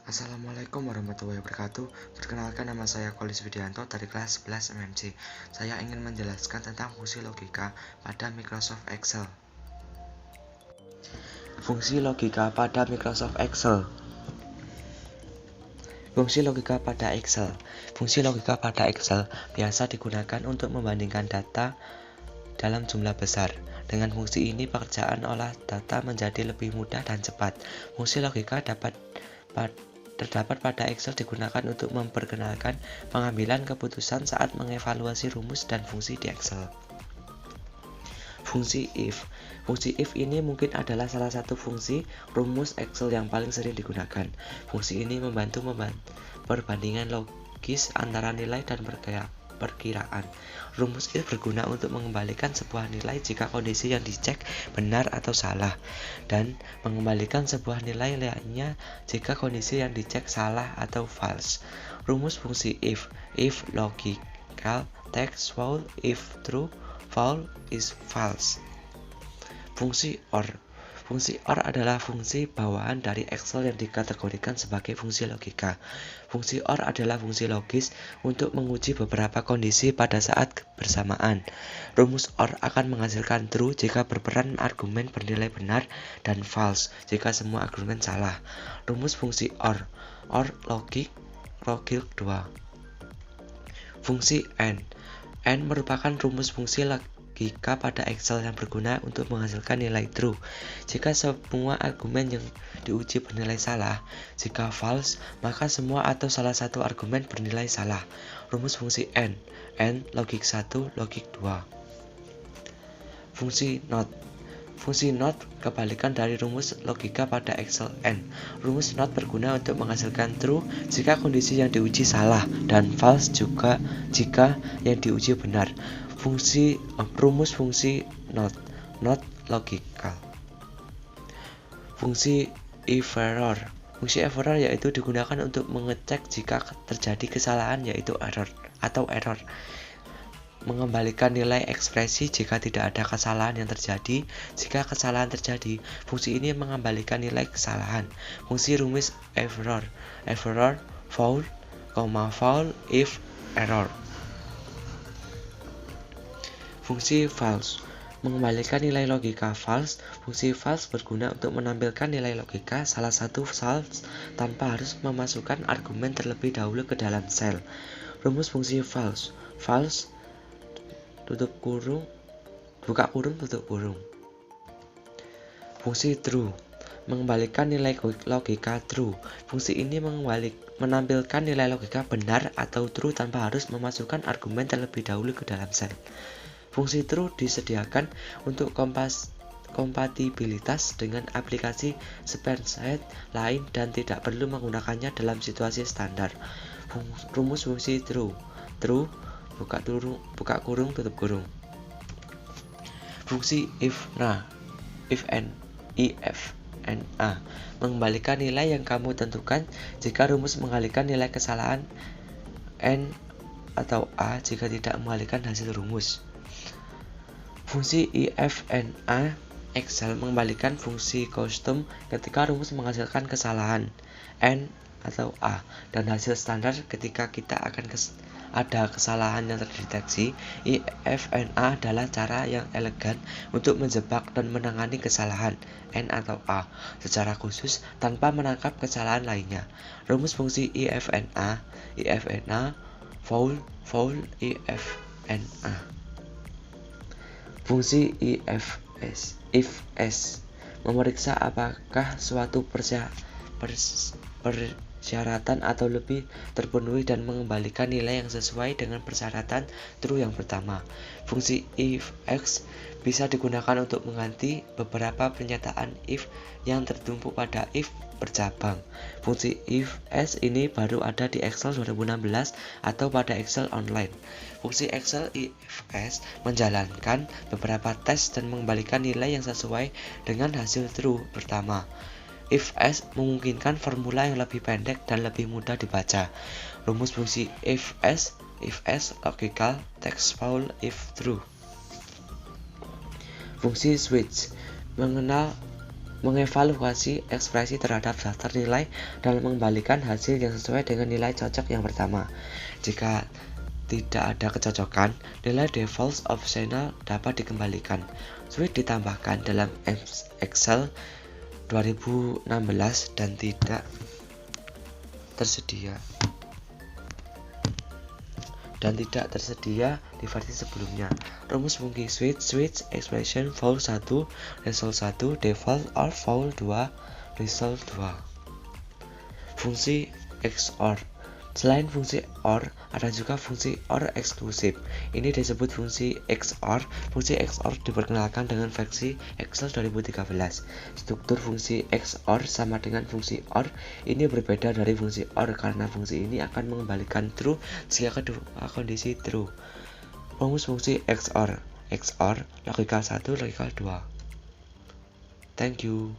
Assalamualaikum warahmatullahi wabarakatuh. Perkenalkan, nama saya Kolis Widianto dari kelas 11 MMC. Saya ingin menjelaskan tentang fungsi logika pada Microsoft Excel. Fungsi logika pada Microsoft Excel. Fungsi logika pada Excel. Fungsi logika pada Excel biasa digunakan untuk membandingkan data dalam jumlah besar. Dengan fungsi ini, pekerjaan olah data menjadi lebih mudah dan cepat. Fungsi logika terdapat pada Excel digunakan untuk memperkenalkan pengambilan keputusan saat mengevaluasi rumus dan fungsi di Excel. Fungsi if. Fungsi if ini mungkin adalah salah satu fungsi rumus Excel yang paling sering digunakan. Fungsi ini membantu perbandingan logis antara nilai dan perkiraan. Rumus if berguna untuk mengembalikan sebuah nilai jika kondisi yang dicek benar atau salah, dan mengembalikan sebuah nilai lainnya jika kondisi yang dicek salah atau false. Rumus fungsi if logical, text false, if true, false is false. Fungsi or. Fungsi OR adalah fungsi bawaan dari Excel yang dikategorikan sebagai fungsi logika. Fungsi OR adalah fungsi logis untuk menguji beberapa kondisi pada saat bersamaan. Rumus OR akan menghasilkan true jika berperan argumen bernilai benar dan false jika semua argumen salah. Rumus fungsi OR logik 2. Fungsi AND merupakan rumus fungsi logika pada Excel yang berguna untuk menghasilkan nilai true jika semua argumen yang diuji bernilai salah. Jika false, maka semua atau salah satu argumen bernilai salah. Rumus fungsi AND logik 1, logik 2. Fungsi NOT. Fungsi NOT kebalikan dari rumus logika pada Excel AND. Rumus NOT berguna untuk menghasilkan true jika kondisi yang diuji salah, dan false juga jika yang diuji benar. Rumus fungsi NOT logikal. Fungsi if error. Fungsi if error yaitu digunakan untuk mengecek jika terjadi kesalahan, yaitu error. Mengembalikan nilai ekspresi jika tidak ada kesalahan yang terjadi. Jika kesalahan terjadi, fungsi ini mengembalikan nilai kesalahan. Fungsi rumus if error false, if error. Fungsi false mengembalikan nilai logika false. Fungsi false berguna untuk menampilkan nilai logika salah satu false tanpa harus memasukkan argumen terlebih dahulu ke dalam sel. Rumus fungsi false buka kurung tutup kurung. Fungsi true mengembalikan nilai logika true. Fungsi ini menampilkan nilai logika benar atau true tanpa harus memasukkan argumen terlebih dahulu ke dalam sel. Fungsi true disediakan untuk kompatibilitas dengan aplikasi spreadsheet lain dan tidak perlu menggunakannya dalam situasi standar. Rumus fungsi true buka kurung tutup kurung. Fungsi if and mengembalikan nilai yang kamu tentukan jika rumus mengalihkan nilai kesalahan N atau A jika tidak mengalihkan hasil rumus. Fungsi if and a Excel mengembalikan fungsi custom ketika rumus menghasilkan kesalahan N atau A, dan hasil standar ketika ada kesalahan yang terdeteksi. If and a adalah cara yang elegan untuk menjebak dan menangani kesalahan N atau A secara khusus tanpa menangkap kesalahan lainnya. Rumus fungsi if and a false, if and a. Fungsi if S memeriksa apakah suatu persyaratan atau lebih terpenuhi dan mengembalikan nilai yang sesuai dengan persyaratan true yang pertama. Fungsi if X bisa digunakan untuk mengganti beberapa pernyataan if yang tertumpu pada if bercabang. Fungsi if S ini baru ada di Excel 2016 atau pada Excel online. Fungsi Excel if S menjalankan beberapa tes dan mengembalikan nilai yang sesuai dengan hasil true pertama. If S memungkinkan formula yang lebih pendek dan lebih mudah dibaca. Rumus fungsi if S logical, text false, if true. Fungsi switch mengevaluasi ekspresi terhadap daftar nilai dan mengembalikan hasil yang sesuai dengan nilai cocok yang pertama. Jika tidak ada kecocokan, nilai default optional dapat dikembalikan. Switch ditambahkan dalam Excel 2016 dan tidak tersedia di versi sebelumnya. Rumus fungsi switch expression val 1 result 1 default or val 2 result 2. Fungsi XOR. Selain fungsi OR, ada juga fungsi OR eksklusif. Ini disebut fungsi XOR. Fungsi XOR diperkenalkan dengan versi Excel 2013. Struktur fungsi XOR sama dengan fungsi OR. Ini berbeda dari fungsi OR karena fungsi ini akan mengembalikan true jika kedua kondisi true. Rumus fungsi XOR. XOR logika 1, logika 2. Thank you.